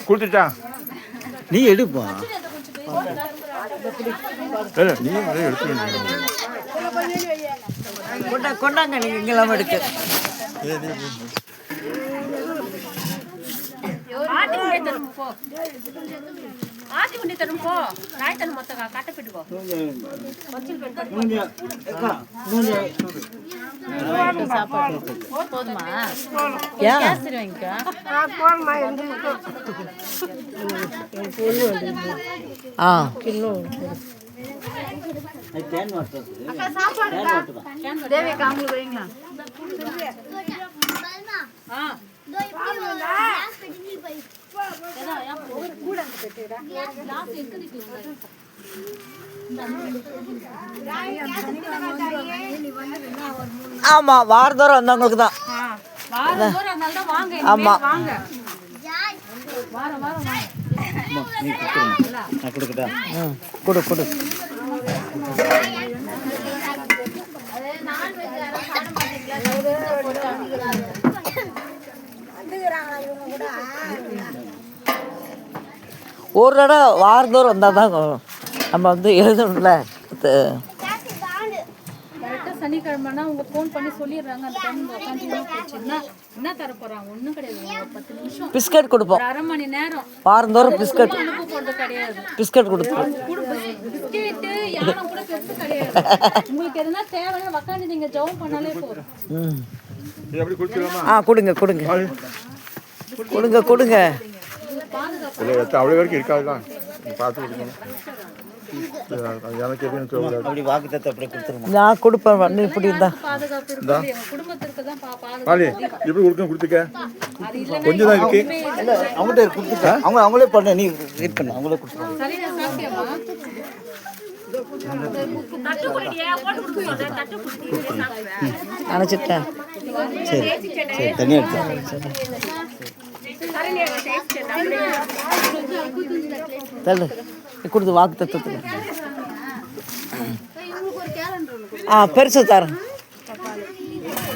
கொடுத்துட்டா நீ எடுப்பா நீ எடுத்து கொண்டாங்க நீங்க இங்கெல்லாம் எடுத்து ஆதி உண்டி தரும் போ ராய் தரும் மொத்த காட்ட பெட்டுக்கோ சாப்பாடு போதுமா கேசரி வாங்கிக்கோ கிலோ தேவிக்கா அவங்களுக்கு வைங்களா ஆமா வாரதோறும் வந்தவங்களுக்கு தான் ஆமா கொடு கொடு ஒரு தடவை வாரதோறும் வந்தால் தான் நம்ம வந்து எழுதணும்ல. கரெக்டாக சனிக்கிழமைனா உங்க ஃபோன் பண்ணி சொல்லிடுறாங்க. அந்த டைம் உட்காந்து என்ன தர போறாங்க ஒன்றும் கிடையாது. 10 நிமிஷம் பிஸ்கட் கொடுப்போம். அரை மணி நேரம் வாரந்தோறும் பிஸ்கட் அனுப்ப போகிறது கிடையாது. பிஸ்கட் கொடுப்போம். பிஸ்கெட்டு யாரும் கூட பெருசு கிடையாது. உங்களுக்கு எதுனா தேவைன்னா உட்காந்து நீங்க ஜெபம் பண்ணாலே போதும். கொடுங்க கொடுங்க கொடுங்க கொடுங்க. அவ்வளோ வரைக்கும் இருக்காதுதான் பார்த்து கொடுக்கணும். அப்படி வாக்குத்தத்தை அப்படி கொடுத்துருமா? நான் கொடுப்பேன். நீ இப்படி இருந்தா எப்படி கொடுக்க கொடுத்துக்க கொஞ்சம் தான் இருக்கு. அவங்கள்ட்ட கொடுத்துட்டேன். அவங்களே பண்ண நீ வெயிட் பண்ண அவங்களே கொடுத்துருவாங்க. அணைச்சிட்டேன். சரி சரி தனியாக எடுத்து தள்ளு கொடுத்து வாக்கு தத்துவத்துக்கு பெருசு தரேன்.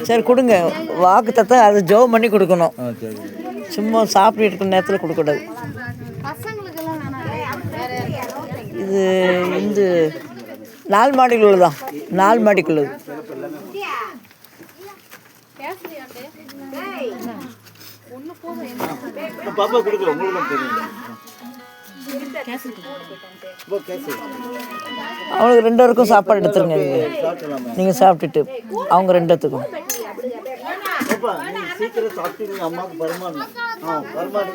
சரி கொடுங்க. வாக்கு தத்துவம் அது ஜோம் பண்ணி கொடுக்கணும். சும்மா சாப்பிட்டு இருக்கிற நேரத்தில் கொடுக்கக்கூடாது. இது இந்த 4 மாடிக்குள்ளதான். 4 மாடிக்குள்ளது. பாப்பா கொடுக்குற உங்களுக்கு தெரியும். அவங்களுக்கு 2 பேருக்கும் சாப்பாடு எடுத்துருங்க. நீங்கள் சாப்பிட்டுட்டு அவங்க 2 பேத்துக்கும் சீக்கிரம் சாப்பிட்டு நீங்கள் அம்மாவுக்கு பரிமாறணும். பரிமாறு.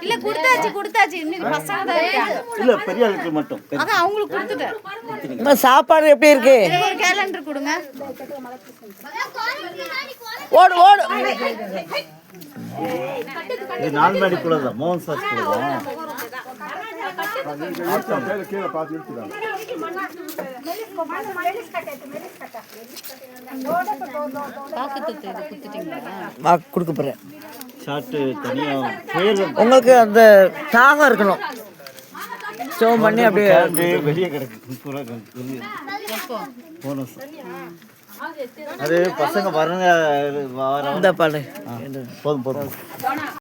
இல்ல கொடுத்தாச்சு இன்னைக்கு பசங்க தான் இருக்காங்க. இல்ல பெரிய ஆளுக்கு மட்டும். அதான் அவங்களுக்கு கொடுத்துட்டேன். சாப்பாடு எப்படி இருக்கு? ஒரு கேலண்டர் கொடுங்க. ஓடு ஓடு. இது 4 மாடிக்குள்ள தான். மோகன் சார் ஸ்கூல். வாக்கு கொடுக்க போறேன். ஷார்ட்டு தனியாக உங்களுக்கு அந்த தாகம் இருக்கணும். ஸ்டோவ் பண்ணி அப்படியே வெளியே கிடக்கு. அது பசங்க பாருங்க. இந்த பாரு போதும் போதும்.